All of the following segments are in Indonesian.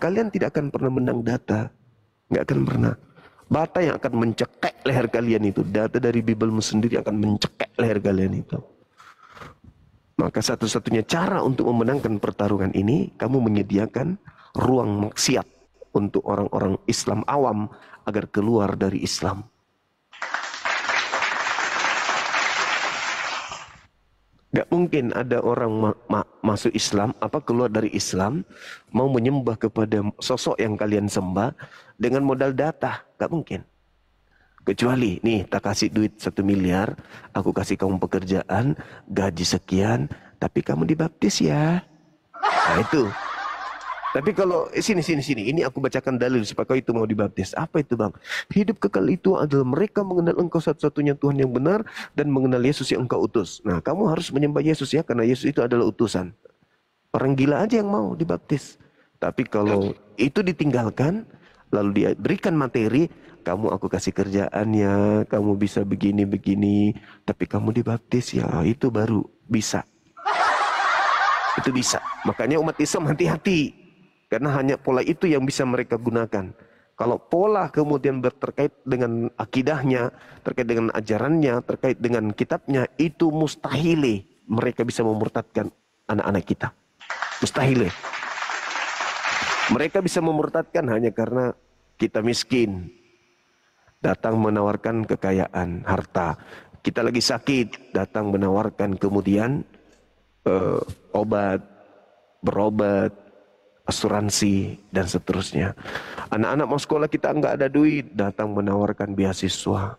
kalian tidak akan pernah menang data. Nggak akan pernah. Bata yang akan mencekek leher kalian itu. Data dari Bibelmu sendiri akan mencekek leher kalian itu. Maka satu-satunya cara untuk memenangkan pertarungan ini, kamu menyediakan ruang maksiat untuk orang-orang Islam awam agar keluar dari Islam. Gak mungkin ada orang masuk Islam, keluar dari Islam, mau menyembah kepada sosok yang kalian sembah dengan modal data. Gak mungkin. Kecuali, nih, tak kasih duit 1 miliar, aku kasih kamu pekerjaan, gaji sekian, tapi kamu dibaptis ya. Nah itu. Tapi kalau, sini, ini aku bacakan dalil supaya kau itu mau dibaptis. Apa itu bang? Hidup kekal itu adalah mereka mengenal engkau satu-satunya Tuhan yang benar dan mengenal Yesus yang engkau utus. Nah kamu harus menyembah Yesus ya, karena Yesus itu adalah utusan. Orang gila aja yang mau dibaptis. Tapi kalau itu ditinggalkan, lalu dia berikan materi, kamu aku kasih kerjaannya, kamu bisa begini-begini, tapi kamu dibaptis ya, itu baru bisa. Itu bisa. Makanya umat Islam hati-hati. Karena hanya pola itu yang bisa mereka gunakan. Kalau pola kemudian terkait dengan akidahnya, terkait dengan ajarannya, terkait dengan kitabnya, itu mustahil mereka bisa memurtadkan anak-anak kita. Mustahil. Mereka bisa memurtadkan hanya karena kita miskin. Datang menawarkan kekayaan, harta. Kita lagi sakit, datang menawarkan kemudian obat, berobat, asuransi, dan seterusnya. Anak-anak mau sekolah kita nggak ada duit, datang menawarkan beasiswa.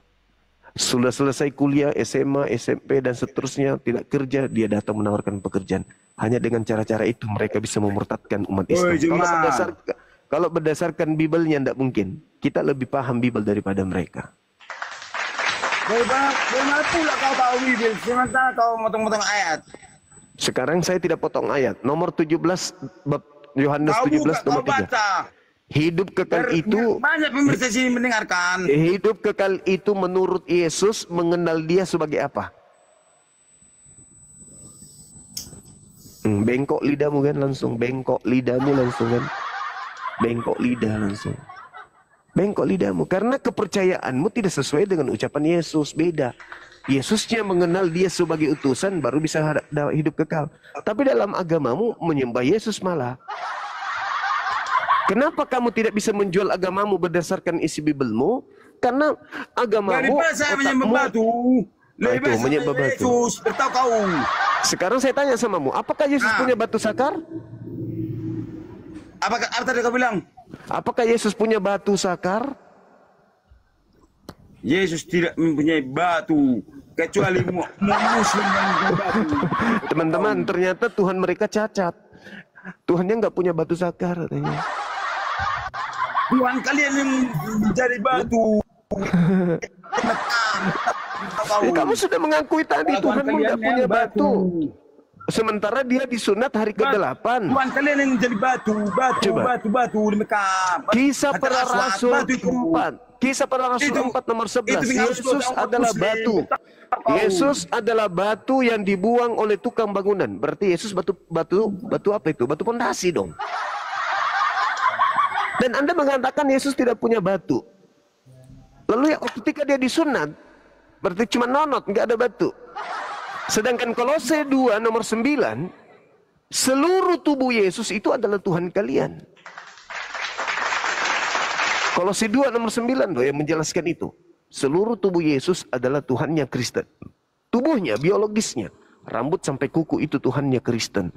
Sudah selesai kuliah, SMA, SMP, dan seterusnya, tidak kerja, dia datang menawarkan pekerjaan. Hanya dengan cara-cara itu mereka bisa memurtadkan umat Islam. Kalau berdasarkan Bibelnya tidak mungkin. Kita lebih paham Bibel daripada mereka. Bagaimana pula kau tahu Bibel, sementara kau motong-motong ayat? Sekarang saya tidak potong ayat. Nomor 17 bab Yohanes 17 nomor 3. Hidup kekal itu, banyak pemirsa sini mendengarkan. Hidup kekal itu menurut Yesus mengenal dia sebagai apa? Bengkok lidahmu kan langsung, bengkok lidahmu langsung kan. Bengkok lidah langsung. Bengkok lidahmu karena kepercayaanmu tidak sesuai dengan ucapan Yesus, beda. Yesusnya mengenal dia sebagai utusan baru bisa hidup kekal. Tapi dalam agamamu menyembah Yesus malah. Kenapa kamu tidak bisa menjual agamamu berdasarkan isi Bibelmu? Karena agamamu, daripada saya menyembah batu, lebih baik menyembah batu. Yesus, bertahu kau. Sekarang saya tanya samamu, apakah Yesus punya batu sakar? Apa tadi kau bilang? Apakah Yesus punya batu sakar? Yesus tidak mempunyai batu kecuali Muslim yang berbatu. Teman-teman, ternyata Tuhan mereka cacat. Tuhannya nggak punya batu sakar katanya. Tuhan kalian yang menjadi batu. Kamu sudah mengakui tadi Tuhanmu nggak punya batu. Sementara dia disunat hari ke-8. Tuhan kalian yang menjadi batu di Mekah. Kisah para Rasul 4. Kisah para Rasul 4 nomor 11. Yesus adalah batu. Yesus adalah batu yang dibuang oleh tukang bangunan. Berarti Yesus batu apa itu? Batu pondasi dong. Dan Anda mengatakan Yesus tidak punya batu. Lalu ketika dia disunat, berarti cuma nonot, nggak ada batu. Sedangkan Kolose 2 nomor 9, seluruh tubuh Yesus itu adalah Tuhan kalian. Kolose 2 nomor 9 loh yang menjelaskan itu. Seluruh tubuh Yesus adalah Tuhannya Kristen. Tubuhnya, biologisnya, rambut sampai kuku itu Tuhannya Kristen.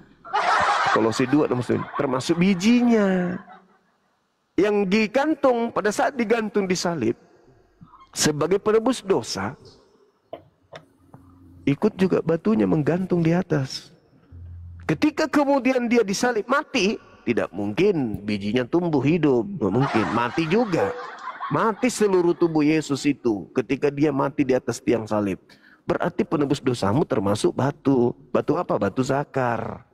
Kolose 2 nomor 9, termasuk bijinya. Yang digantung pada saat digantung di salib sebagai penebus dosa, ikut juga batunya menggantung di atas. Ketika kemudian dia disalib mati, tidak mungkin bijinya tumbuh hidup, tidak mungkin, mati juga. Mati seluruh tubuh Yesus itu ketika dia mati di atas tiang salib. Berarti penebus dosamu termasuk batu. Batu apa? Batu zakar.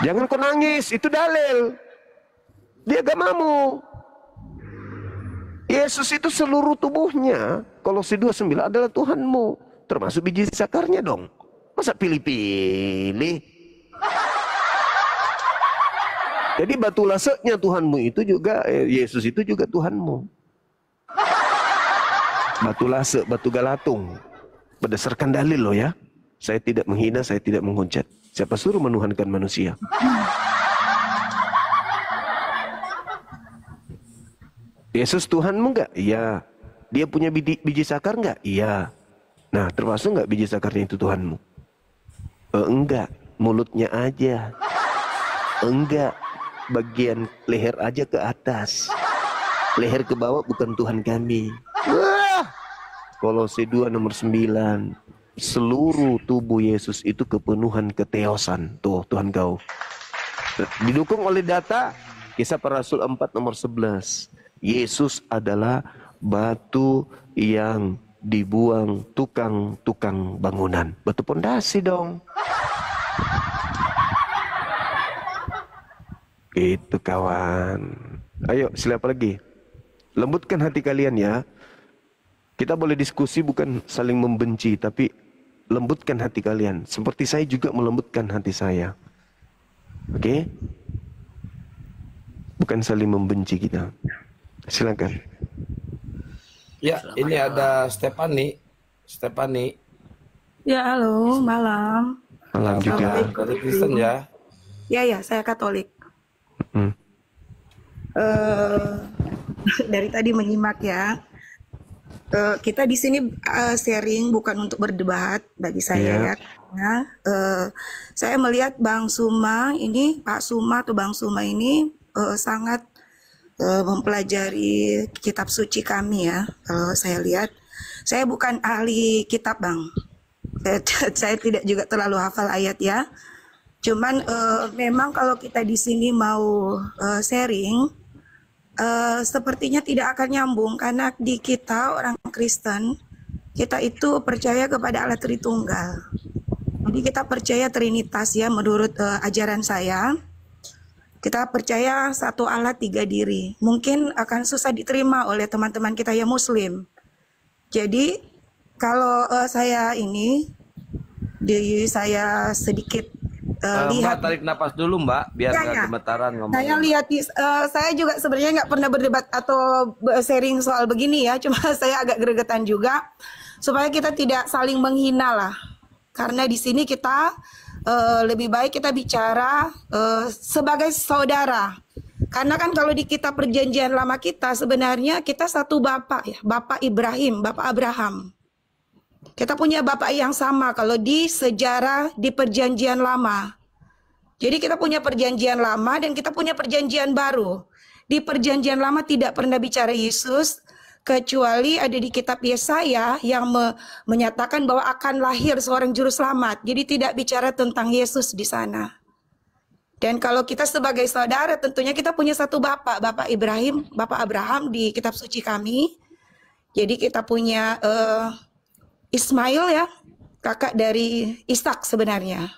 Jangan kau nangis, itu dalil di agamamu. Yesus itu seluruh tubuhnya, Kolose 2:9 adalah Tuhanmu. Termasuk biji zakarnya dong. Masa pilih-pilih? Jadi batu laseknya Tuhanmu itu juga, Yesus itu juga Tuhanmu. Batu lasek, batu galatung. Berdasarkan dalil loh ya. Saya tidak menghina, saya tidak menghujat. Siapa suruh menuhankan manusia? Yesus Tuhanmu enggak? Iya. Dia punya biji sakar enggak? Iya. Nah, termasuk enggak biji sakarnya itu Tuhanmu? Enggak. Mulutnya aja. Enggak. Bagian leher aja ke atas. Leher ke bawah bukan Tuhan kami. Wah. Kolose 2 nomor 9. Seluruh tubuh Yesus itu kepenuhan keteosan. Tuh Tuhan kau. Didukung oleh data Kisah Para Rasul 4 nomor 11. Yesus adalah batu yang dibuang tukang-tukang bangunan. Batu pondasi dong. Itu kawan. Ayo siapa lagi? Lembutkan hati kalian ya. Kita boleh diskusi bukan saling membenci, tapi lembutkan hati kalian. Seperti saya juga melembutkan hati saya. Oke? Bukan saling membenci kita. Silakan. Ya, ini ada Stefani. Ya, halo, malam. Malam juga. Dari Kristen ya. Ya, saya Katolik. Dari tadi menyimak ya. Kita di sini sharing bukan untuk berdebat bagi saya ya. Karena saya melihat Bang Suma ini, Pak Suma atau Bang Suma ini sangat mempelajari kitab suci kami ya. Kalau saya lihat, saya bukan ahli kitab Bang. Saya tidak juga terlalu hafal ayat ya. Cuman memang kalau kita di sini mau sharing, sepertinya tidak akan nyambung karena di kita orang Kristen, kita itu percaya kepada Allah Tritunggal. Jadi kita percaya Trinitas ya menurut ajaran saya. Kita percaya satu Allah tiga diri. Mungkin akan susah diterima oleh teman-teman kita yang Muslim. Jadi kalau saya saya sedikit lihat. Mbak tarik napas dulu Mbak, biar nggak gemetaran ngomong. Saya lihat, saya juga sebenarnya nggak pernah berdebat atau sharing soal begini ya. Cuma saya agak gregetan juga supaya kita tidak saling menghina lah. Karena di sini kita lebih baik kita bicara sebagai saudara. Karena kan kalau di kitab perjanjian lama kita sebenarnya kita satu bapak ya, Bapak Ibrahim, Bapak Abraham. Kita punya bapak yang sama kalau di sejarah di perjanjian lama. Jadi kita punya perjanjian lama dan kita punya perjanjian baru. Di perjanjian lama tidak pernah bicara Yesus, kecuali ada di kitab Yesaya yang menyatakan bahwa akan lahir seorang juru selamat. Jadi tidak bicara tentang Yesus di sana. Dan kalau kita sebagai saudara tentunya kita punya satu bapak, Bapak Ibrahim, Bapak Abraham di kitab suci kami. Jadi kita punya Ismail ya, kakak dari Ishak sebenarnya.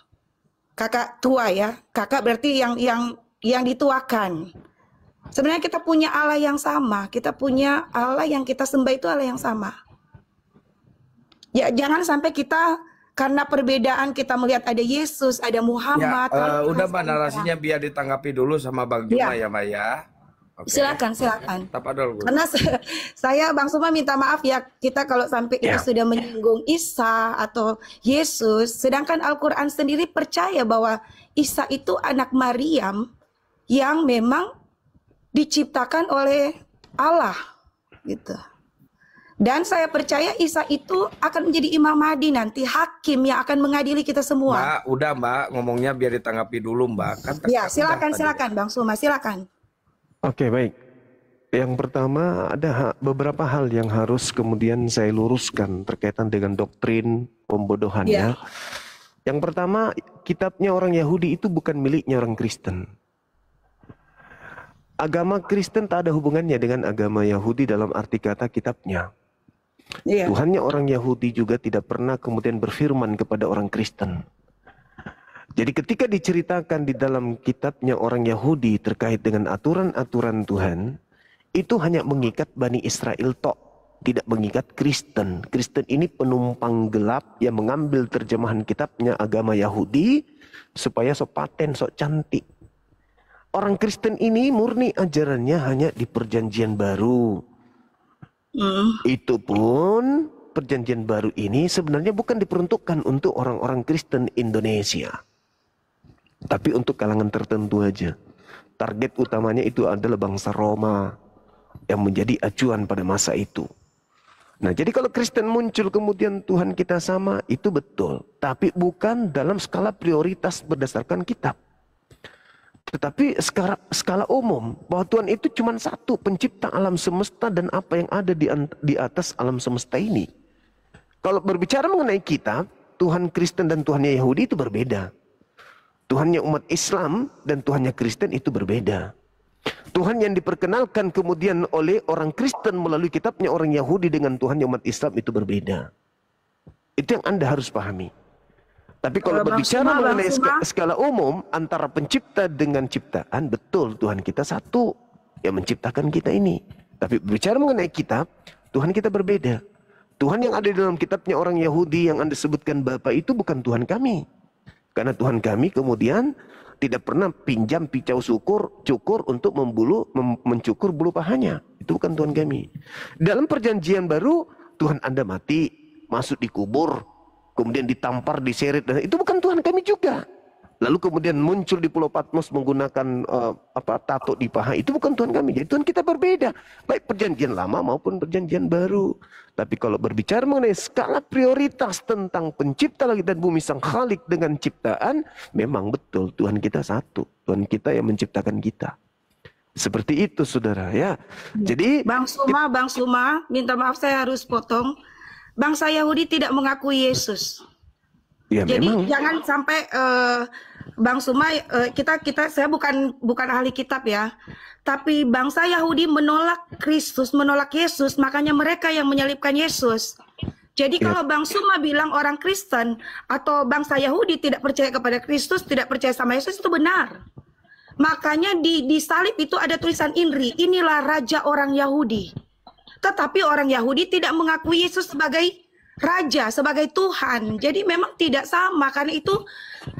Kakak tua ya, kakak berarti yang dituakan. Sebenarnya kita punya Allah yang sama, kita punya Allah yang kita sembah itu Allah yang sama. Ya jangan sampai kita karena perbedaan kita melihat ada Yesus, ada Muhammad. Ya, udah Mbak narasinya biar ditanggapi dulu sama Bang Juma ya Mbak ya. Okay. Silakan. Tapadol, karena saya Bang Suma minta maaf ya, kita kalau sampai kita sudah menyinggung Isa atau Yesus, sedangkan Al-Quran sendiri percaya bahwa Isa itu anak Maryam yang memang diciptakan oleh Allah gitu. Dan saya percaya Isa itu akan menjadi Imam Mahdi nanti, hakim yang akan mengadili kita semua. Mbak, udah Mbak ngomongnya biar ditanggapi dulu Mbak. Kan ya silakan Bang Suma, silakan. Oke, baik. Yang pertama ada beberapa hal yang harus kemudian saya luruskan terkaitan dengan doktrin pembodohannya. Yang pertama, kitabnya orang Yahudi itu bukan miliknya orang Kristen. Agama Kristen tak ada hubungannya dengan agama Yahudi dalam arti kata kitabnya. Tuhannya orang Yahudi juga tidak pernah kemudian berfirman kepada orang Kristen. Jadi ketika diceritakan di dalam kitabnya orang Yahudi terkait dengan aturan-aturan Tuhan, itu hanya mengikat Bani Israel tok, tidak mengikat Kristen. Kristen ini penumpang gelap yang mengambil terjemahan kitabnya agama Yahudi supaya sok paten, sok cantik. orang Kristen ini murni ajarannya hanya di perjanjian baru. Itu pun perjanjian baru ini sebenarnya bukan diperuntukkan untuk orang-orang Kristen Indonesia. Tapi untuk kalangan tertentu aja. Target utamanya itu adalah bangsa Roma yang menjadi acuan pada masa itu. Nah, jadi kalau Kristen muncul kemudian Tuhan kita sama, itu betul. Tapi bukan dalam skala prioritas berdasarkan kitab. Tetapi skala umum, bahwa Tuhan itu cuma satu, pencipta alam semesta dan apa yang ada di atas alam semesta ini. Kalau berbicara mengenai kitab, Tuhan Kristen dan Tuhannya Yahudi itu berbeda. Tuhannya umat Islam dan Tuhannya Kristen itu berbeda. Tuhan yang diperkenalkan kemudian oleh orang Kristen melalui kitabnya orang Yahudi dengan Tuhannya umat Islam itu berbeda. Itu yang Anda harus pahami. Tapi kalau berbicara mengenai skala umum antara pencipta dengan ciptaan, betul Tuhan kita satu yang menciptakan kita ini. Tapi berbicara mengenai kitab, Tuhan kita berbeda. Tuhan yang ada di dalam kitabnya orang Yahudi yang Anda sebutkan Bapa itu bukan Tuhan kami. Karena Tuhan kami kemudian tidak pernah pinjam pisau cukur untuk mencukur bulu pahanya. Itu bukan Tuhan kami. Dalam perjanjian baru, Tuhan Anda mati, masuk di kubur, kemudian ditampar, diseret, dan itu bukan Tuhan kami juga. Lalu kemudian muncul di Pulau Patmos menggunakan tato di paha, itu bukan Tuhan kami. Jadi Tuhan kita berbeda, baik perjanjian lama maupun perjanjian baru. Tapi kalau berbicara mengenai skala prioritas tentang pencipta langit dan bumi sang Khalik dengan ciptaan, memang betul Tuhan kita satu. Tuhan kita yang menciptakan kita. Seperti itu saudara ya. Jadi Bang Suma, minta maaf saya harus potong. Bangsa Yahudi tidak mengakui Yesus. Ya, jadi memang. jangan sampai Bang Suma, saya bukan ahli kitab ya, tapi bangsa Yahudi menolak Kristus, menolak Yesus, makanya mereka yang menyalibkan Yesus. Jadi kalau Bang Suma bilang orang Kristen atau bangsa Yahudi tidak percaya kepada Kristus, tidak percaya sama Yesus, itu benar. Makanya di salib itu ada tulisan INRI, inilah raja orang Yahudi. Tetapi orang Yahudi tidak mengakui Yesus sebagai raja, sebagai Tuhan. Jadi memang tidak sama. Karena itu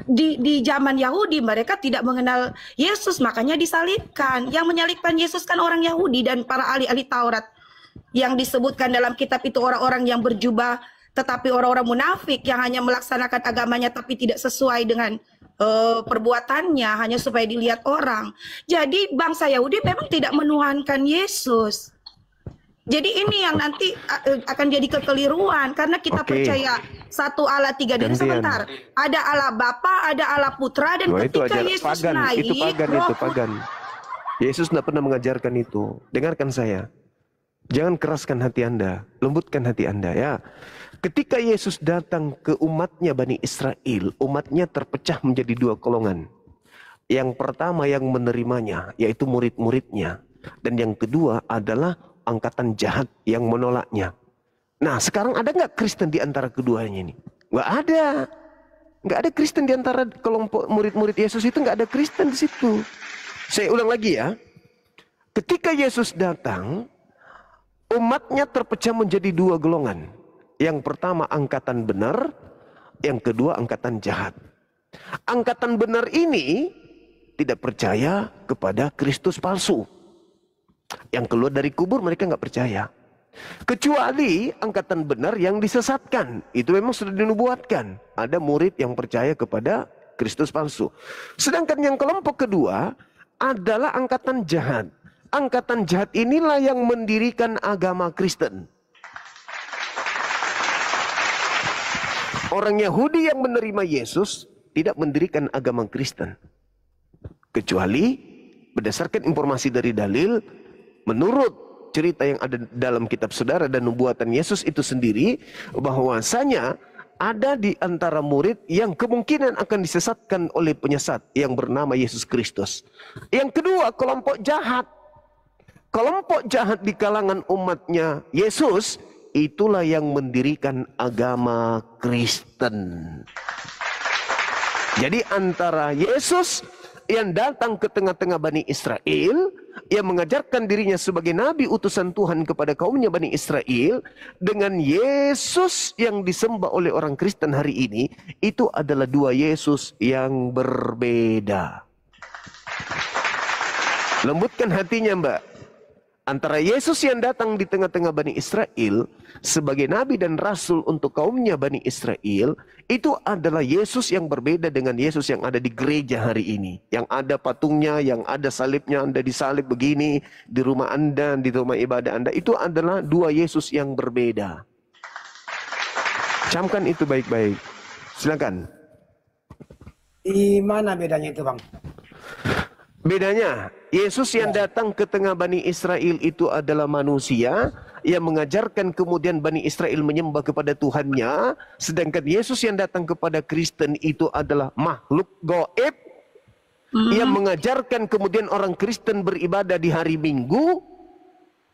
di zaman Yahudi mereka tidak mengenal Yesus, makanya disalibkan. Yang menyalibkan Yesus kan orang Yahudi dan para ahli-ahli Taurat. Yang disebutkan dalam kitab itu orang-orang yang berjubah, tetapi orang-orang munafik yang hanya melaksanakan agamanya tapi tidak sesuai dengan perbuatannya, hanya supaya dilihat orang. Jadi bangsa Yahudi memang tidak menuhankan Yesus. Jadi ini yang nanti akan jadi kekeliruan karena kita percaya satu Allah tiga diri. Sebentar, ada Allah Bapa, ada Allah Putra, dan ketika Yesus pagan, naik, itu pagan. Yesus tidak pernah mengajarkan itu. Dengarkan saya. Jangan keraskan hati Anda, lembutkan hati Anda ya. Ketika Yesus datang ke umatnya Bani Israel, umatnya terpecah menjadi dua golongan. Yang pertama yang menerimanya, yaitu murid-muridnya. Dan yang kedua adalah angkatan jahat yang menolaknya. Nah, sekarang ada nggak Kristen di antara keduanya ini? Nggak ada. Nggak ada Kristen di antara kelompok murid-murid Yesus itu, nggak ada Kristen di situ. Saya ulang lagi ya. Ketika Yesus datang, umatnya terpecah menjadi dua golongan. Yang pertama angkatan benar, yang kedua angkatan jahat. Angkatan benar ini tidak percaya kepada Kristus palsu. Yang keluar dari kubur mereka nggak percaya. Kecuali angkatan benar yang disesatkan. Itu memang sudah dinubuatkan. Ada murid yang percaya kepada Kristus palsu. Sedangkan yang kelompok kedua adalah angkatan jahat. Angkatan jahat inilah yang mendirikan agama Kristen. Orang Yahudi yang menerima Yesus tidak mendirikan agama Kristen. Kecuali berdasarkan informasi dari dalil, menurut cerita yang ada dalam kitab saudara dan nubuatan Yesus itu sendiri, bahwasanya ada di antara murid yang kemungkinan akan disesatkan oleh penyesat yang bernama Yesus Kristus. Yang kedua, kelompok jahat. Kelompok jahat di kalangan umatnya Yesus, itulah yang mendirikan agama Kristen. Jadi antara Yesus yang datang ke tengah-tengah Bani Israel, yang mengajarkan dirinya sebagai nabi utusan Tuhan kepada kaumnya Bani Israel, dengan Yesus yang disembah oleh orang Kristen hari ini, itu adalah dua Yesus yang berbeda. Lembutkan hatinya, Mbak. Antara Yesus yang datang di tengah-tengah Bani Israel sebagai nabi dan rasul untuk kaumnya Bani Israel, itu adalah Yesus yang berbeda dengan Yesus yang ada di gereja hari ini. Yang ada patungnya, yang ada salibnya, Anda disalib begini di rumah Anda, di rumah ibadah Anda. Itu adalah dua Yesus yang berbeda. Camkan itu baik-baik. Silakan. Di mana bedanya itu, Bang? Bedanya, Yesus yang datang ke tengah Bani Israel itu adalah manusia yang mengajarkan kemudian Bani Israel menyembah kepada Tuhannya. Sedangkan Yesus yang datang kepada Kristen itu adalah makhluk gaib yang mengajarkan kemudian orang Kristen beribadah di hari Minggu,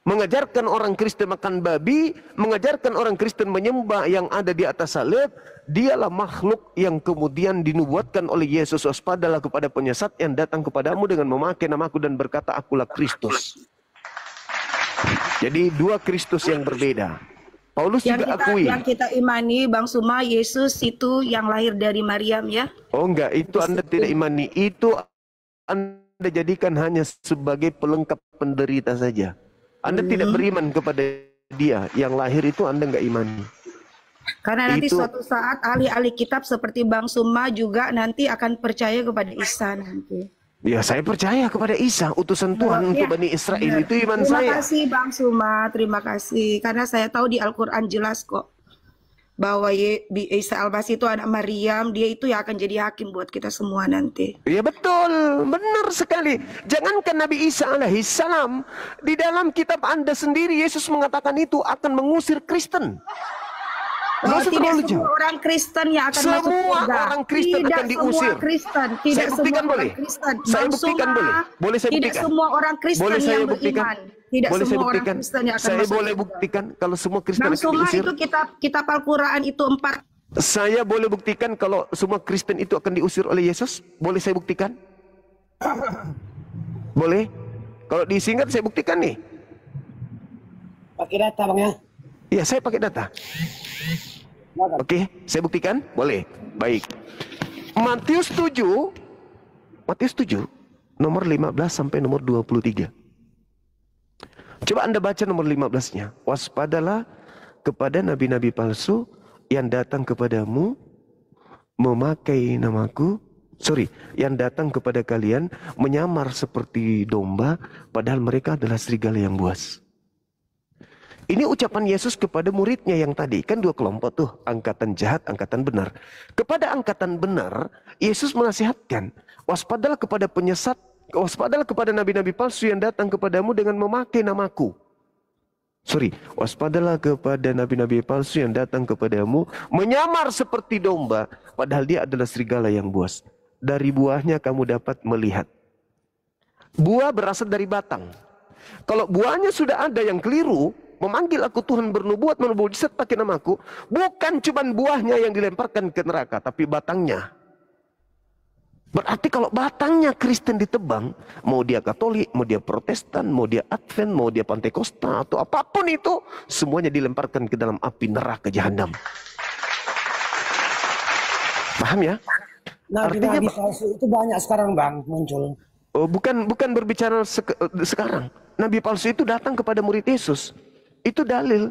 mengajarkan orang Kristen makan babi, mengajarkan orang Kristen menyembah yang ada di atas salib. Dialah makhluk yang kemudian dinubuatkan oleh Yesus. Waspadalah kepada penyesat yang datang kepadamu dengan memakai namaku dan berkata, akulah Kristus. Jadi dua Kristus yang berbeda. Paulus juga akui. Yang kita imani, Bang Suma, Yesus itu yang lahir dari Maryam ya? Oh enggak, itu Anda tidak imani. Itu Anda jadikan hanya sebagai pelengkap penderita saja. Anda tidak beriman kepada dia. Yang lahir itu Anda enggak imani. Karena nanti suatu saat ahli-ahli kitab seperti Bang Suma juga nanti akan percaya kepada Isa nanti. Ya, saya percaya kepada Isa, utusan Tuhan untuk Bani Israel. Itu iman saya. Terima kasih Bang Suma, terima kasih. Karena saya tahu di Al-Quran jelas kok bahwa Isa Al-Masih itu anak Maryam, dia itu yang akan jadi hakim buat kita semua nanti. Ya betul, benar sekali. Jangankan Nabi Isa alaihissalam, di dalam kitab Anda sendiri Yesus mengatakan itu akan mengusir Kristen. Tidak semua orang Kristen yang akan masuk surga. Semua orang Kristen akan diusir. Tidak semua orang Kristen. Saya buktikan boleh. Boleh saya buktikan. Tidak semua orang Kristen yang beriman. Tidak boleh semua orang Kristen yang akan masuk. Saya boleh buktikan kalau semua Kristen akan diusir. Itu kitab Al-Quran itu 4. Saya boleh buktikan kalau semua Kristen itu akan diusir oleh Yesus. Boleh saya buktikan? Boleh? Kalau disingkat saya buktikan nih. Pakai data, Bang ya? Iya, saya pakai data. Oke, saya buktikan? Boleh. Baik. Matius 7 nomor 15 sampai nomor 23. Coba Anda baca nomor 15-nya. Waspadalah kepada nabi-nabi palsu yang datang kepadamu memakai namaku. Yang datang kepada kalian menyamar seperti domba padahal mereka adalah serigala yang buas. Ini ucapan Yesus kepada muridnya yang tadi. Kan dua kelompok tuh. Angkatan jahat, angkatan benar. Kepada angkatan benar, Yesus menasihatkan. Waspadalah kepada penyesat. Waspadalah kepada nabi-nabi palsu yang datang kepadamu dengan memakai namaku. Waspadalah kepada nabi-nabi palsu yang datang kepadamu. Menyamar seperti domba. Padahal dia adalah serigala yang buas. Dari buahnya kamu dapat melihat. Buah berasal dari batang. Kalau buahnya sudah ada yang keliru, memanggil aku Tuhan, bernubuat, menubujisat pakai namaku, bukan cuma buahnya yang dilemparkan ke neraka, tapi batangnya. Berarti kalau batangnya Kristen ditebang, mau dia Katolik, mau dia Protestan, mau dia Advent, mau dia Pantekosta, atau apapun itu, semuanya dilemparkan ke dalam api neraka jahanam. Paham ya? Nabi-nabi palsu itu banyak sekarang, Bang, muncul. Oh, bukan berbicara sekarang. Nabi palsu itu datang kepada murid Yesus. Itu dalil.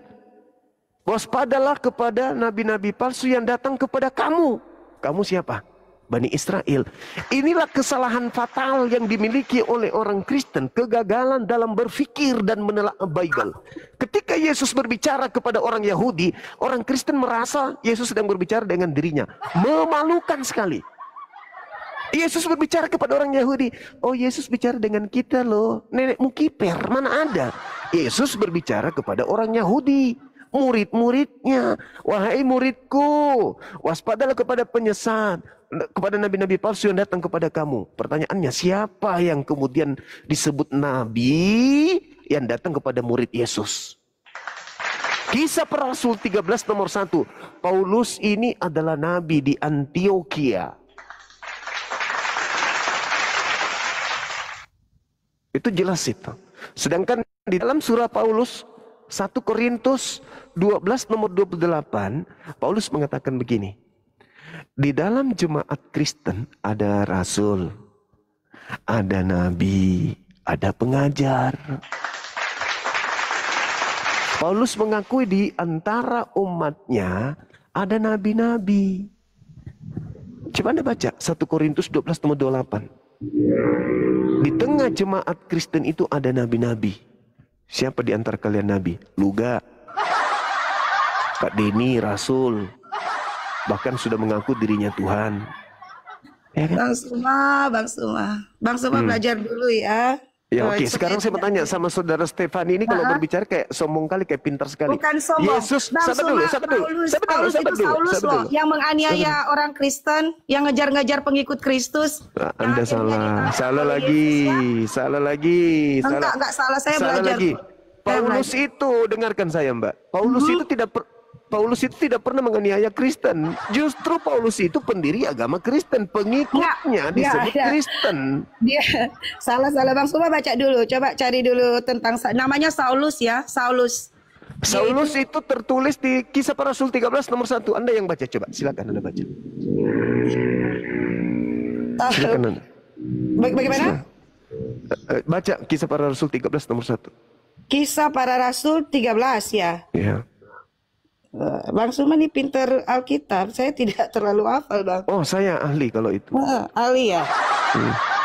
Waspadalah kepada nabi-nabi palsu yang datang kepada kamu. Kamu siapa? Bani Israel. Inilah kesalahan fatal yang dimiliki oleh orang Kristen. Kegagalan dalam berpikir dan menelaah Bible. Ketika Yesus berbicara kepada orang Yahudi, orang Kristen merasa Yesus sedang berbicara dengan dirinya. Memalukan sekali. Yesus berbicara kepada orang Yahudi. Oh, Yesus bicara dengan kita loh. Nenekmu kiper, mana ada? Yesus berbicara kepada orang Yahudi. Murid-muridnya. Wahai muridku, waspadalah kepada penyesat. Kepada nabi-nabi palsu yang datang kepada kamu. Pertanyaannya, siapa yang kemudian disebut nabi yang datang kepada murid Yesus? Kisah Para Rasul 13 nomor 1. Paulus ini adalah nabi di Antioquia. Itu jelas itu. Sedangkan di dalam surah Paulus 1 Korintus 12 nomor 28, Paulus mengatakan begini. Di dalam jemaat Kristen ada rasul, ada nabi, ada pengajar. Paulus mengakui di antara umatnya ada nabi-nabi. Coba Anda baca 1 Korintus 12 nomor 28. Di tengah jemaat Kristen itu ada nabi-nabi. Siapa di antara kalian nabi? Luga, Kak Deni, Rasul. Bahkan sudah mengaku dirinya Tuhan. Ya kan? Bang Suma belajar dulu ya. Ya oke, Supaya sekarang saya tidak- bertanya sama saudara Stefan ini kalau berbicara kayak sombong kali, kayak pintar sekali. Bukan sombong. Yesus, Bang sabar dulu, Suma, sabar dulu, Paulus sabar itu dulu, Saulus sabar loh, dulu. yang menganiaya orang Kristen, yang ngejar-ngejar pengikut Kristus. Nah, Yang Anda akhirnya salah, ditangkap salah oleh lagi, Yesus, ya. salah lagi, Enggak salah, saya salah belajar. lagi. Saya Paulus belajar. itu, dengarkan saya Mbak, Paulus itu tidak pernah menganiaya Kristen. Justru Paulus itu pendiri agama Kristen, pengikutnya disebut enggak. Kristen. Dia salah Bang Suma, baca dulu. Coba cari dulu tentang namanya Saulus ya, Saulus. Saulus itu tertulis di Kisah Para Rasul 13 nomor 1. Anda yang baca, coba silakan Anda baca. Silakan Anda. Bagaimana? Baca Kisah Para Rasul 13 nomor 1. Kisah Para Rasul 13 ya. Ya. Bang Suma ini pinter Alkitab, saya tidak terlalu hafal Bang. Oh, saya ahli kalau itu. Ali ya.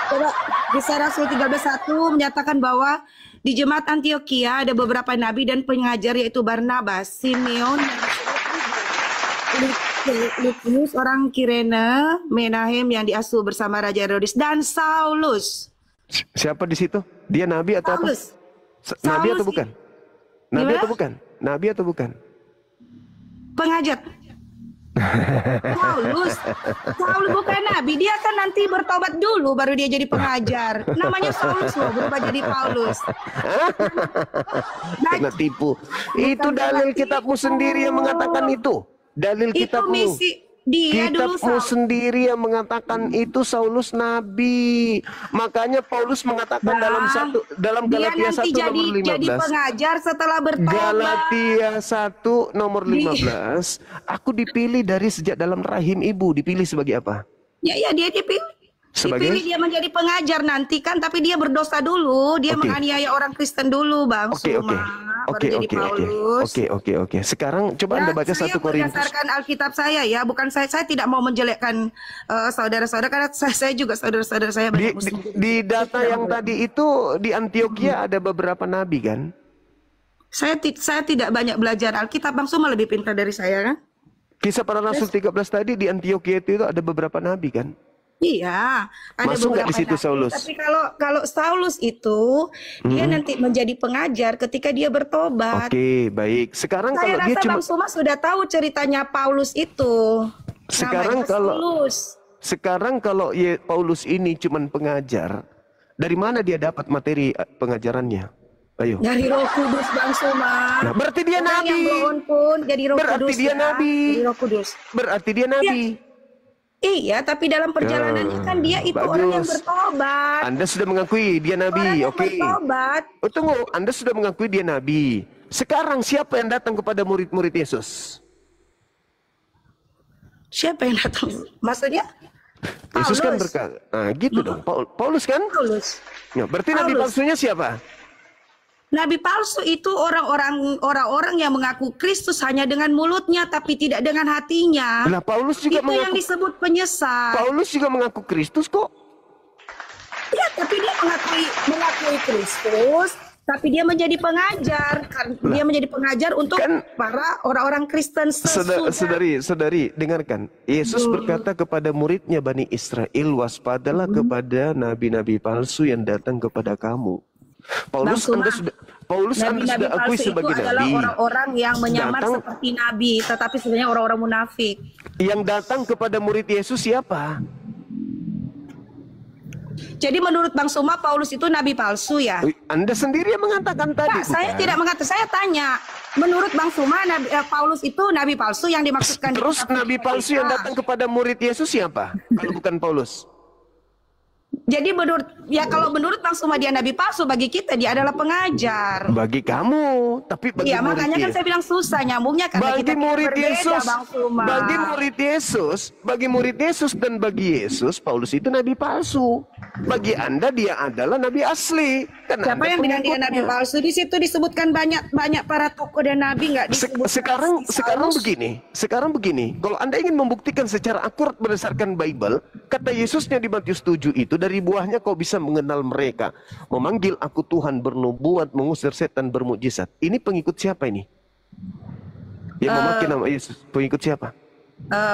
Coba Kisah Rasul 13:1 menyatakan bahwa di jemaat Antioquia ada beberapa nabi dan pengajar yaitu Barnabas, Simeon, Lukius orang Kirene, Menahem yang diasuh bersama Raja Herodes, dan Saulus. Siapa di situ? Dia nabi atau apa? Saulus. Nabi atau Saulus bukan? Nabi Gimana? atau bukan? Nabi atau bukan? Pengajar. Saulus bukan nabi, dia kan nanti bertobat dulu baru dia jadi pengajar. Namanya Saulus loh, berubah jadi Paulus. Kena tipu. Itu dalil kitabmu sendiri yang mengatakan itu. Dalil Itu kitabmu. misi dia dulu Kitabmu sendiri yang mengatakan itu Saulus nabi. Makanya Paulus mengatakan dalam dia Galatia 1 nanti nomor jadi 15. pengajar setelah bertobat. Galatia 1 nomor 15. Aku dipilih dari sejak dalam rahim ibu. Dipilih sebagai apa? Ya dia dipilih. Sebagai? Dipilih dia menjadi pengajar nanti kan, tapi dia berdosa dulu. Dia Oke. menganiaya orang Kristen dulu, Bang Suma. Baru jadi Paulus. Oke. Sekarang coba Anda baca saya 1 Korintus. berdasarkan Alkitab saya ya, bukan saya tidak mau menjelekkan saudara-saudara karena saya juga saudara-saudara saya banyak Muslim. Di data yang tadi itu di Antioquia ada beberapa nabi kan? Saya tidak banyak belajar Alkitab, Bang Suma lebih pintar dari saya kan? Kisah Para Rasul 13 tadi di Antioquia itu ada beberapa nabi kan? Iya, ada Masuk nggak beberapa di situ nabi. Saulus? Tapi kalau Saulus itu dia nanti menjadi pengajar ketika dia bertobat. Oke, baik. Sekarang Saya kalau dia rasa cuma Bang Suma sudah tahu ceritanya Paulus itu. Sekarang Namanya kalau- Saulus. sekarang kalau Paulus ini cuman pengajar, dari mana dia dapat materi pengajarannya? Ayo. Dari Roh Kudus, Bang Suma. Nah, berarti dia Orang nabi. yang bohong pun jadi Roh Berarti Kudus. dia ya. nabi. Jadi Roh Kudus. Berarti dia nabi. Iya, tapi dalam perjalanannya kan dia itu bagus. orang yang bertobat. Anda sudah mengakui dia Orang nabi. yang Oke. bertobat. Oh, tunggu, Anda sudah mengakui dia nabi. Sekarang siapa yang datang kepada murid-murid Yesus? Siapa yang datang? Maksudnya? Yesus kan Paulus. berkata, nah gitu dong. Paulus kan? Paulus. Ya, berarti nabi Paulus. palsunya siapa? Nabi palsu itu orang-orang yang mengaku Kristus hanya dengan mulutnya tapi tidak dengan hatinya. Lah Paulus juga Itu yang mengaku disebut penyesat. Paulus juga mengaku Kristus kok. Ya, tapi dia mengakui Kristus, tapi dia menjadi pengajar. Dia menjadi pengajar untuk Kan- para orang-orang Kristen sesudah. Saudari, dengarkan. Yesus berkata kepada muridnya Bani Israel, waspadalah kepada nabi-nabi palsu yang datang kepada kamu. Paulus, Bang Suma, Anda sudah Nabi-nabi akui palsu itu sebagai adalah nabi. orang-orang yang menyamar Datang- seperti nabi, tetapi sebenarnya orang-orang munafik. Yang datang kepada murid Yesus siapa? Jadi menurut Bang Suma, Paulus itu nabi palsu ya? Anda sendiri yang mengatakan tadi. Pak, saya bukan? tidak mengatakan. Saya tanya, menurut Bang Suma, Paulus itu nabi palsu yang dimaksudkan. Terus nabi palsu yang datang kepada murid Yesus siapa? Kalau bukan Paulus. Jadi kalau menurut Bang Suma dia nabi palsu, bagi kita dia adalah pengajar. Bagi kamu, tapi bagi Iya, murid makanya kan Yesus. saya bilang susah nyambungnya karena Bagi kita murid berbeda, Yesus, Bang Suma. bagi murid Yesus dan bagi Yesus, Paulus itu nabi palsu. Bagi Anda dia adalah nabi asli. Karena Siapa Anda yang bilang dia nabi pengikutnya. palsu? Di situ disebutkan banyak para tokoh dan nabi, nggak disebut. Sekarang begini. Kalau Anda ingin membuktikan secara akurat berdasarkan Bible, kata Yesusnya di Matius 7 itu, dari buahnya kau bisa mengenal mereka. Memanggil aku Tuhan, bernubuat, mengusir setan, bermukjizat. Ini pengikut siapa ini? Yang memakai nama Yesus, pengikut siapa?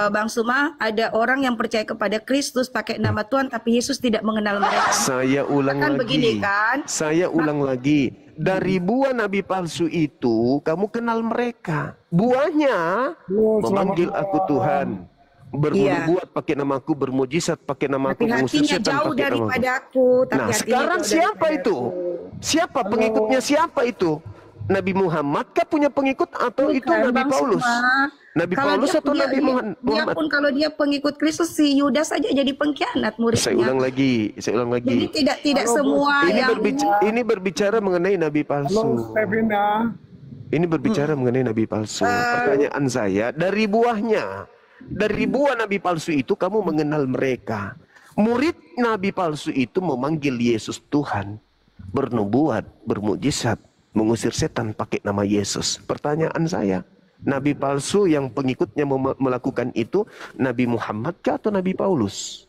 Bang Suma, ada orang yang percaya kepada Kristus pakai nama Tuhan, tapi Yesus tidak mengenal mereka. Saya ulang Kan lagi. begini kan? Saya ulang lagi. Dari buah nabi palsu itu, kamu kenal mereka. Buahnya memanggil aku Tuhan, bernubuat pakai namaku, bermujizat pakai namaku, Tapi mengusir hatinya setan jauh pakai namaku. daripada aku. Tapi Nah, hatinya sekarang jauh siapa daripada itu? aku. Siapa pengikutnya? Siapa itu? Nabi Muhammad kah punya pengikut atau itu Bukan, Nabi Bang Paulus? Suma. Nabi Kalau Paulus dia- atau dia- Nabi dia- Muhammad? Dia pun kalau dia pengikut Kristus, si Yudas saja jadi pengkhianat muridnya. Saya ulang lagi. Jadi tidak semua Ini berbicara mengenai Nabi palsu. Stevina. Ini berbicara mengenai Nabi palsu. Pertanyaan saya, dari buahnya, dari buah Nabi palsu itu kamu mengenal mereka. Murid Nabi palsu itu memanggil Yesus Tuhan, bernubuat, bermukjizat, mengusir setan pakai nama Yesus. Pertanyaan saya, Nabi palsu yang pengikutnya melakukan itu Nabi Muhammad kah atau Nabi Paulus?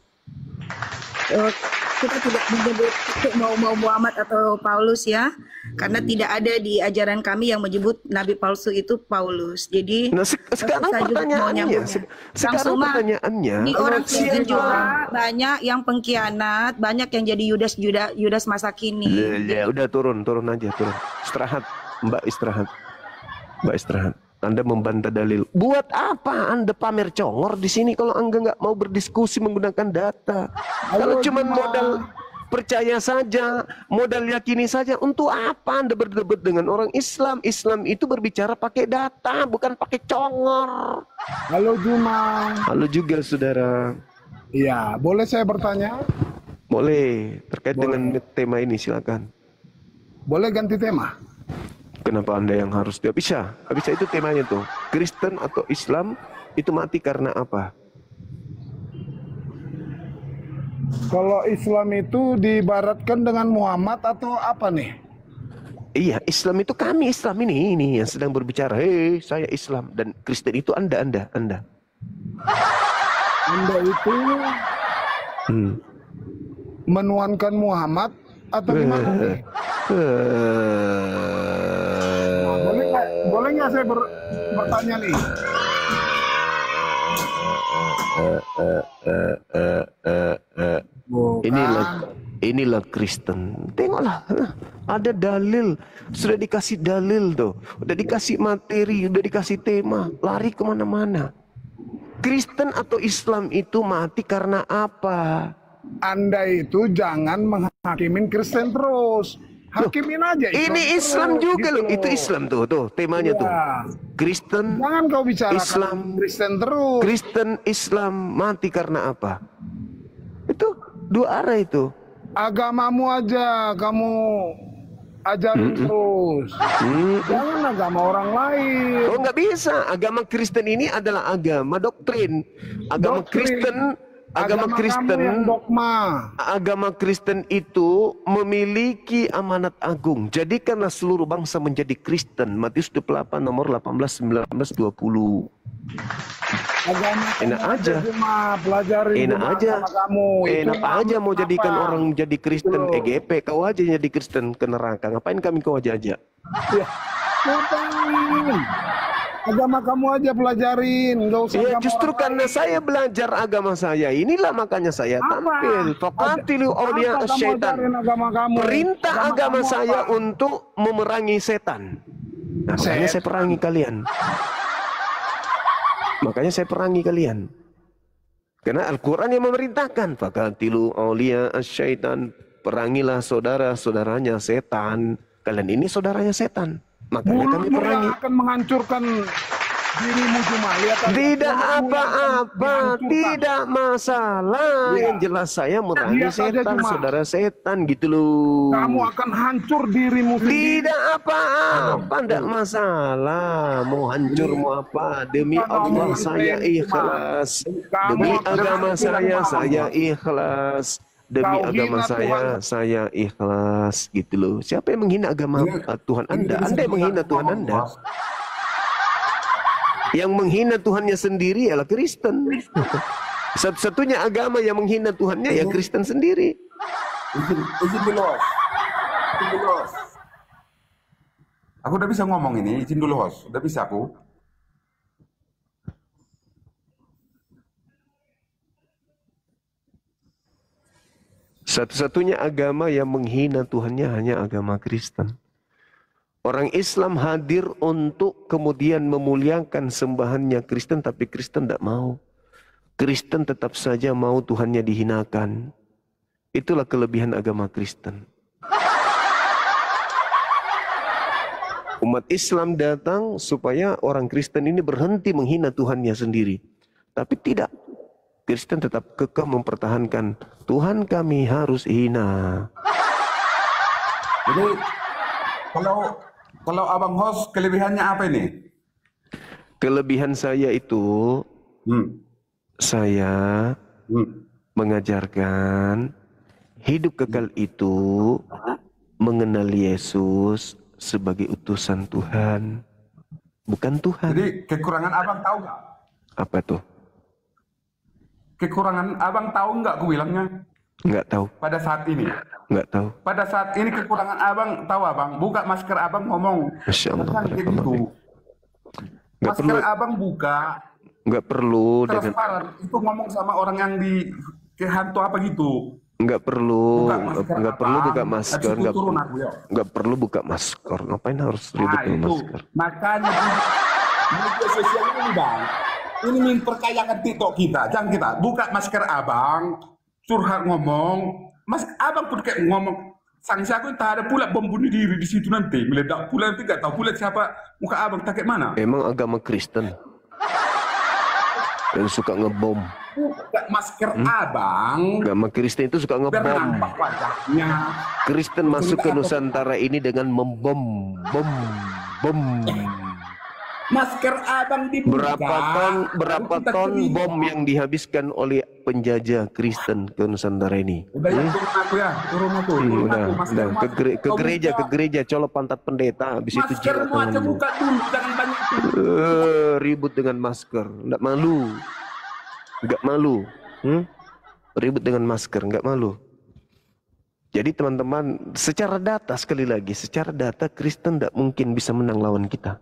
kita tidak menyebut mau Muhammad atau Paulus ya, karena tidak ada di ajaran kami yang menyebut nabi palsu itu Paulus. Jadi Nah, sekarang saya juga mau pertanyaannya, nyambungnya. sekarang Bang Suma, pertanyaannya, di orang Kristen siapa? juga banyak yang pengkhianat, banyak yang jadi Yudas masa kini. Ya udah turun aja, turun. Istirahat, Mbak istirahat. Mbak istirahat. Anda membantah dalil. Buat apa Anda pamer congor di sini kalau Anda nggak mau berdiskusi menggunakan data? Kalau cuma modal percaya saja, modal yakini saja, untuk apa Anda berdebat dengan orang Islam? Islam itu berbicara pakai data, bukan pakai congor. Halo Juma. Halo juga saudara. Iya, boleh saya bertanya? Boleh, terkait dengan tema ini silakan. Boleh ganti tema? Kenapa Anda yang harus dia bisa? Bisa itu temanya tuh. Kristen atau Islam itu mati karena apa? Kalau Islam itu diibaratkan dengan Muhammad atau apa nih? Iya, Islam itu kami Islam ini yang sedang berbicara. Hei, saya Islam, dan Kristen itu Anda. Anda itu menuankan Muhammad atau gimana nih? Boleh nggak saya bertanya nih? Inilah Kristen. Tengoklah, ada dalil, sudah dikasih dalil tuh, udah dikasih materi, udah dikasih tema, lari kemana-mana. Kristen atau Islam itu mati karena apa? Anda itu jangan menghakimin Kristen terus. Hakimin aja Islam. Ini Islam terus, juga gitu loh, itu Islam tuh temanya Ya. tuh. Kristen, Jangan kau bicarakan Islam, Kristen terus. Kristen, Islam mati karena apa? Itu dua arah itu. Agamamu aja kamu ajarin terus. Jangan agama orang lain. Oh, nggak bisa. Agama Kristen ini adalah agama doktrin. Agama Doktrin. Agama kamu yang dogma. Agama Kristen itu memiliki amanat agung. Jadikanlah seluruh bangsa menjadi Kristen. Matius 28 nomor 18, 19, 20. Agama Enak kamu aja. Cuma pelajari Enak cuma aja. agama kamu. Itu Enak aja mau apa? jadikan orang jadi Kristen Betul. EGP. Kau aja jadi Kristen ke neraka. Ngapain kami kau aja? Ya. Ngapain? Agama kamu aja pelajarin, nggak usah. Ya agama justru orang karena lain. saya belajar agama saya, inilah makanya saya Apa? tampil. Faqatilu Apa awliya kamu syaitan. ajarin agama kamu? Perintah agama kamu saya apa? untuk memerangi setan. Nah, makanya saya perangi kalian. Makanya saya perangi kalian. Karena Al-Quran yang memerintahkan. Faqatilu awliya syaitan. Perangilah saudara-saudaranya setan. Kalian ini saudaranya setan. Makanya kami Mulutmu perangi. yang akan menghancurkan dirimu cuma lihat aja. Tidak Tuhanmu yang akan apa-apa, dihancurkan. tidak masalah. Iya. Yang jelas saya merangi Lihat aja setan, cuma. saudara setan gitu loh. Kamu akan hancur dirimu sendiri. Tidak apa-apa, tidak masalah. Mau hancur mau apa, demi Allah saya ikhlas. Demi agama saya ikhlas. Demi Kau agama hina saya ikhlas gitu loh. Siapa yang menghina agama Tuhan Anda? Anda yang menghina Tuhan Anda. Yang menghina Tuhannya sendiri ialah Kristen. Satu-satunya agama yang menghina Tuhannya ya Kristen sendiri. Izin dulu, host. Izin dulu, host. Aku udah bisa ngomong ini, izin dulu, host. Udah bisa aku. Satu-satunya agama yang menghina Tuhannya hanya agama Kristen. Orang Islam hadir untuk kemudian memuliakan sembahannya Kristen, tapi Kristen tidak mau. Kristen tetap saja mau Tuhannya dihinakan. Itulah kelebihan agama Kristen. Umat Islam datang supaya orang Kristen ini berhenti menghina Tuhannya sendiri. Tapi tidak. Kristen tetap kekeh mempertahankan Tuhan kami harus hina. Jadi kalau abang host kelebihannya apa ini? Kelebihan saya itu saya mengajarkan hidup kekal itu mengenal Yesus sebagai utusan Tuhan, bukan Tuhan. Jadi kekurangan abang tahu nggak? Apa tuh? Kekurangan abang tahu nggak? Aku bilangnya Nggak tahu, pada saat ini. nggak tahu. Pada saat ini kekurangan abang tahu abang. Buka masker abang ngomong. Masya Allah, Jangan kayak barakallahu gitu. fiik. Nggak Masker perlu, abang buka. nggak perlu dengan, Transparan. Itu ngomong sama orang yang di hantu apa gitu. nggak perlu, Buka masker nggak perlu abang. buka masker, Habis itu nggak turun aku ya. nggak perlu buka masker. Ngapain harus ribet Nah dengan itu. masker? Makanya media sosial ini bang. Ini memperkayakan TikTok kita. Jangan kita buka masker abang. Curhat ngomong. Mas abang pun kayak ngomong. Sanksi aku entah ada pula bom bunuh diri di situ nanti. Meledak pula nanti gak tahu pula siapa muka abang tak kayak mana. Emang agama Kristen yang suka ngebom. Buka masker abang. Agama Kristen itu suka Biar ngebom. nampak wajahnya. Kristen masuk ke Nusantara ini dengan membom, bom. Masker abang dibuka. Berapa Kita ton terima. bom yang dihabiskan oleh penjajah Kristen ke Nusantara ini? Udah ya, turun aku ya, turun aku. Turun Udah, aku. Masker ke kau gereja, colok pantat pendeta, habis itu jilat maskermu aja tanganmu. buka dulu, jangan banyak itu. Ribut dengan masker, nggak malu, nggak malu, ribut dengan masker, nggak malu. Jadi teman-teman, secara data sekali lagi, secara data Kristen tidak mungkin bisa menang lawan kita.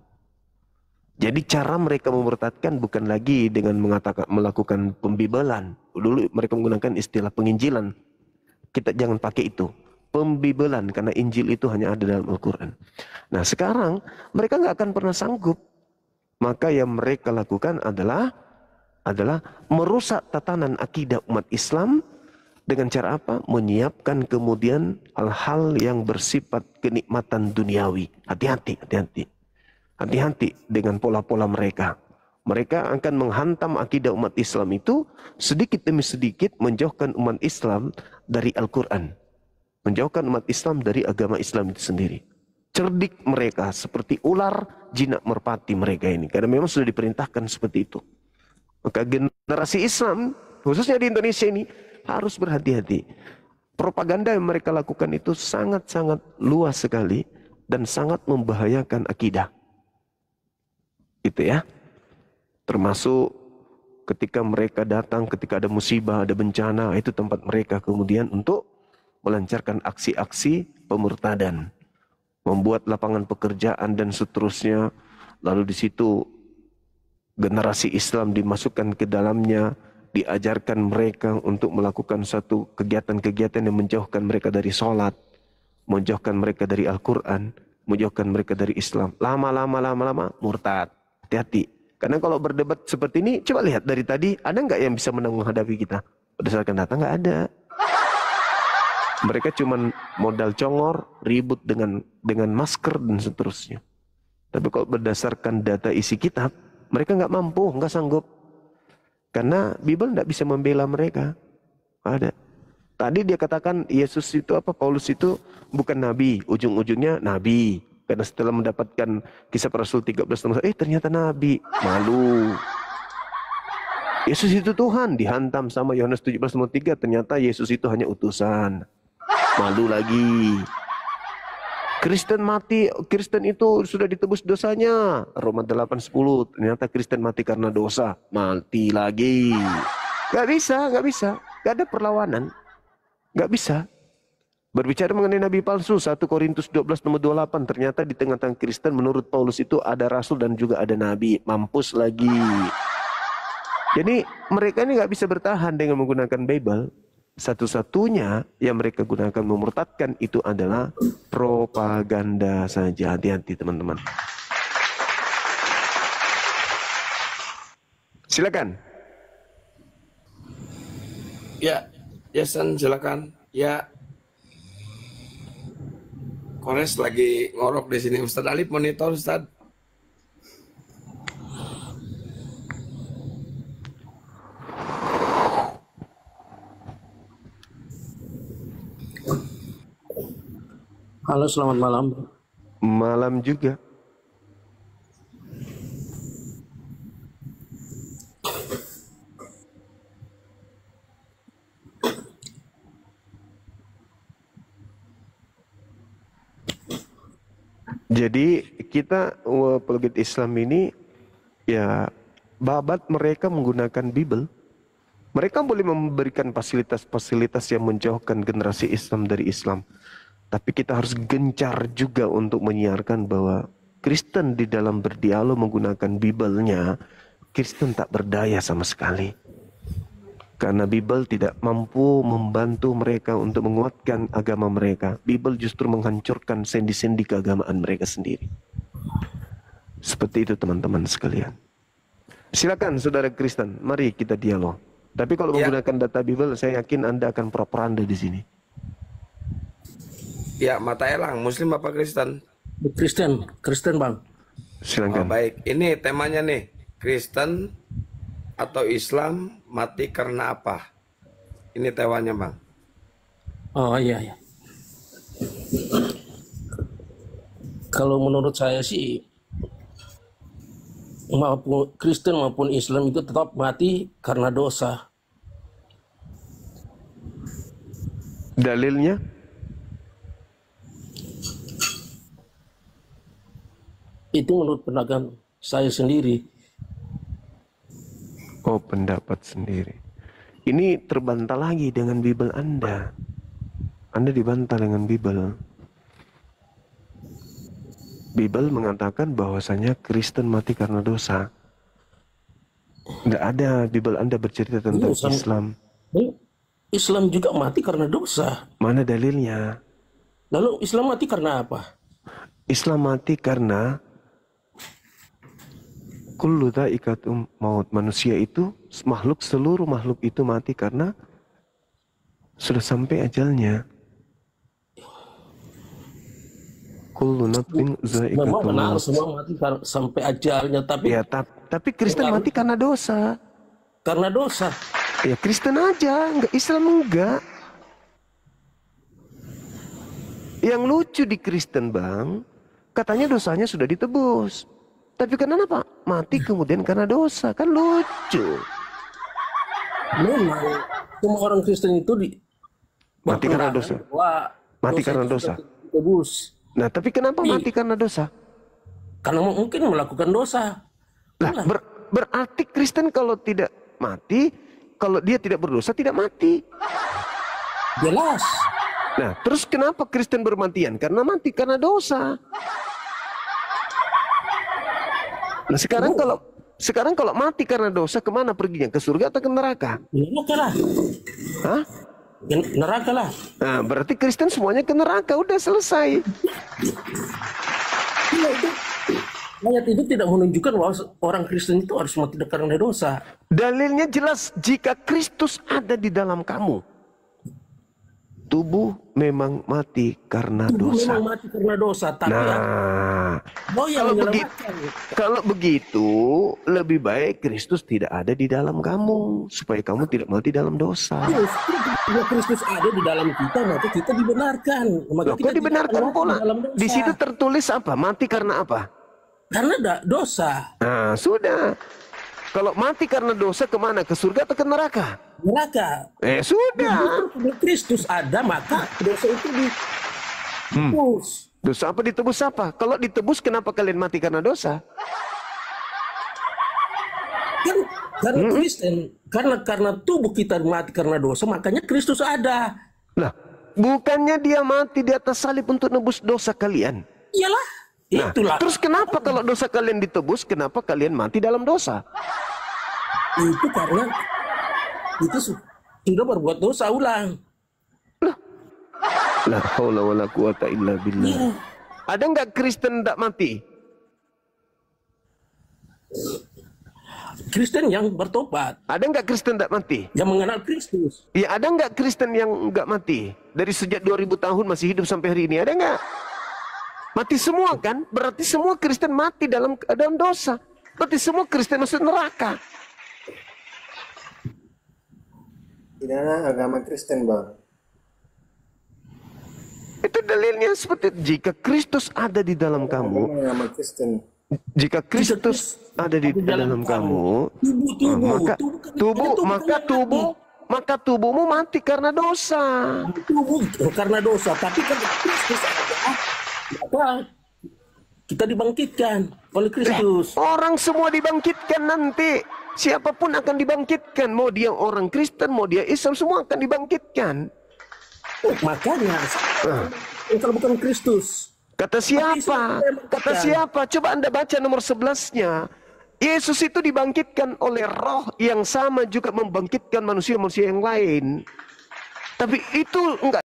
Jadi cara mereka memurtadkan bukan lagi dengan melakukan pembibelan. Dulu mereka menggunakan istilah penginjilan. Kita jangan pakai itu. Pembibelan, karena Injil itu hanya ada dalam Al-Quran. Nah sekarang mereka nggak akan pernah sanggup. Maka yang mereka lakukan adalah merusak tatanan akidah umat Islam dengan cara apa? Menyiapkan kemudian hal-hal yang bersifat kenikmatan duniawi. Hati-hati. Hati-hati dengan pola-pola mereka. Mereka akan menghantam akidah umat Islam itu sedikit demi sedikit menjauhkan umat Islam dari Al-Quran. Menjauhkan umat Islam dari agama Islam itu sendiri. Cerdik mereka seperti ular jinak merpati mereka ini. Karena memang sudah diperintahkan seperti itu. Maka generasi Islam, khususnya di Indonesia ini, harus berhati-hati. Propaganda yang mereka lakukan itu sangat-sangat luas sekali dan sangat membahayakan akidah. Itu ya. Termasuk ketika mereka datang, ketika ada musibah, ada bencana, itu tempat mereka kemudian untuk melancarkan aksi-aksi pemurtadan, membuat lapangan pekerjaan dan seterusnya. Lalu di situ generasi Islam dimasukkan ke dalamnya, diajarkan mereka untuk melakukan satu kegiatan-kegiatan yang menjauhkan mereka dari sholat, menjauhkan mereka dari Al-Quran, menjauhkan mereka dari Islam. Lama-lama murtad. Hati-hati. Karena kalau berdebat seperti ini, coba lihat dari tadi, ada nggak yang bisa menang menghadapi kita? Berdasarkan data nggak ada. Mereka cuma modal congor, ribut dengan masker dan seterusnya. Tapi kalau berdasarkan data isi kitab, Mereka nggak mampu, nggak sanggup. Karena Bible nggak bisa membela mereka. Ada. Tadi dia katakan Yesus itu Paulus itu bukan nabi, ujung-ujungnya nabi. Karena setelah mendapatkan kisah para Rasul 13 ternyata nabi. Malu. Yesus itu Tuhan, dihantam sama Yohanes 17:3, ternyata Yesus itu hanya utusan. Malu lagi. Kristen mati, Kristen itu sudah ditebus dosanya. Roma 8:10, ternyata Kristen mati karena dosa. Mati lagi. Gak bisa. Gak ada perlawanan. Gak bisa. Berbicara mengenai nabi palsu, 1 Korintus 12:28, ternyata di tengah-tengah Kristen menurut Paulus itu ada rasul dan juga ada nabi. Mampus lagi. Jadi mereka ini nggak bisa bertahan dengan menggunakan Bible. Satu-satunya yang mereka gunakan memurtadkan itu adalah propaganda saja. Hati-hati teman-teman. Silakan. Ya, Jason silakan. Ya. Kores lagi ngorok di sini. Ustadz Alif monitor Ustadz. Halo, selamat malam. Malam juga. Jadi kita apologet Islam ini ya babat mereka menggunakan Bible. Mereka boleh memberikan fasilitas-fasilitas yang menjauhkan generasi Islam dari Islam. Tapi kita harus gencar juga untuk menyiarkan bahwa Kristen di dalam berdialog menggunakan Bible-nya, Kristen tak berdaya sama sekali. Karena Bible tidak mampu membantu mereka untuk menguatkan agama mereka. Bible justru menghancurkan sendi-sendi keagamaan mereka sendiri. Seperti itu teman-teman sekalian. Silakan saudara Kristen, mari kita dialog. Tapi kalau menggunakan data Bible, saya yakin Anda akan propaganda di sini. Ya, Mata Elang, Muslim apa Kristen? Kristen Bang. Silakan. Oh, baik, ini temanya nih, Kristen atau Islam mati karena apa? Ini temanya Bang. Oh iya. Kalau menurut saya sih, maupun Kristen maupun Islam itu tetap mati karena dosa. Dalilnya? Itu menurut pendapat saya sendiri. Oh, pendapat sendiri. Ini terbantah lagi dengan Bible Anda. Anda dibantah dengan Bible. Bible mengatakan bahwasanya Kristen mati karena dosa. Nggak ada Bible Anda bercerita tentang Islam. Islam juga mati karena dosa. Mana dalilnya? Lalu Islam mati karena apa? Islam mati karena kullu dha'iqatum maut. Manusia itu, seluruh makhluk itu mati karena sudah sampai ajalnya. Kullu nafsin dha'iqatul Memang benar maut. semua mati sampai ajalnya, tapi Ya, tapi Kristen mati karena dosa. karena dosa. Ya Kristen aja, enggak Islam enggak. Yang lucu di Kristen Bang, katanya dosanya sudah ditebus. Tapi kenapa mati kemudian karena dosa? Kan lucu. Memang semua orang Kristen itu Mati karena dosa. Mati karena dosa. Tebus. Nah, tapi kenapa mati karena dosa? Karena mungkin melakukan dosa. Lah, berarti Kristen kalau tidak mati, kalau dia tidak berdosa tidak mati. Jelas. Nah, terus kenapa Kristen bermatian? Karena mati karena dosa. Nah, sekarang kalau mati karena dosa, kemana perginya? Ke surga atau ke neraka? Neraka lah. Hah? Neraka lah. Nah, berarti Kristen semuanya ke neraka, udah selesai. Ayat itu tidak menunjukkan bahwa orang Kristen itu harus mati karena dosa. Dalilnya jelas, jika Kristus ada di dalam kamu. tubuh memang mati karena Tubuh dosa. memang mati karena dosa, tapi Nah, Allah yang menyelamatkan. kalau begitu lebih baik Kristus tidak ada di dalam kamu supaya kamu tidak mati dalam dosa. Justru bila Kristus ada di dalam kita, maka kita dibenarkan. Maka Loh, kita kok dibenarkan tidak akan pula? mati dalam dosa. Di situ tertulis apa? Mati karena apa? Karena dosa. Nah, sudah. Kalau mati karena dosa kemana? Ke surga atau ke neraka? Neraka. Sudah. Bila Kristus ada, maka dosa itu ditebus. Dosa apa ditebus apa? Kalau ditebus kenapa kalian mati karena dosa? Kan karena Kristen, karena tubuh kita mati karena dosa, makanya Kristus ada. Lah, bukannya dia mati di atas salib untuk nebus dosa kalian? Iyalah, Nah, itulah. terus kenapa kalau dosa kalian ditebus, kenapa kalian mati dalam dosa? Itu karena itu sudah berbuat dosa ulang. La haula wala quwata illa billah. Iya. Ada nggak Kristen tidak mati? Kristen yang bertobat, Ada nggak Kristen tidak mati? yang mengenal Kristus. Ya, ada nggak Kristen yang nggak mati? Dari sejak 2000 tahun masih hidup sampai hari ini, ada nggak? Mati semua kan? Berarti semua Kristen mati dalam dosa. Berarti semua Kristen masuk neraka. Tidak ada agama Kristen, Bang. Itu dalilnya seperti jika Kristus ada di dalam kamu, Agama Kristen. jika Kristus ada di dalam kamu, maka tubuhmu mati karena dosa. Tubuh karena dosa, tapi karena Kristus ada, maka kita dibangkitkan oleh Kristus. Orang semua dibangkitkan nanti. Siapapun akan dibangkitkan. Mau dia orang Kristen, mau dia Islam, semua akan dibangkitkan. Makanya kalau bukan Kristus. Kata siapa? Kata siapa? Coba Anda baca nomor 11-nya. Yesus itu dibangkitkan oleh roh yang sama juga membangkitkan manusia-manusia yang lain. Tapi itu enggak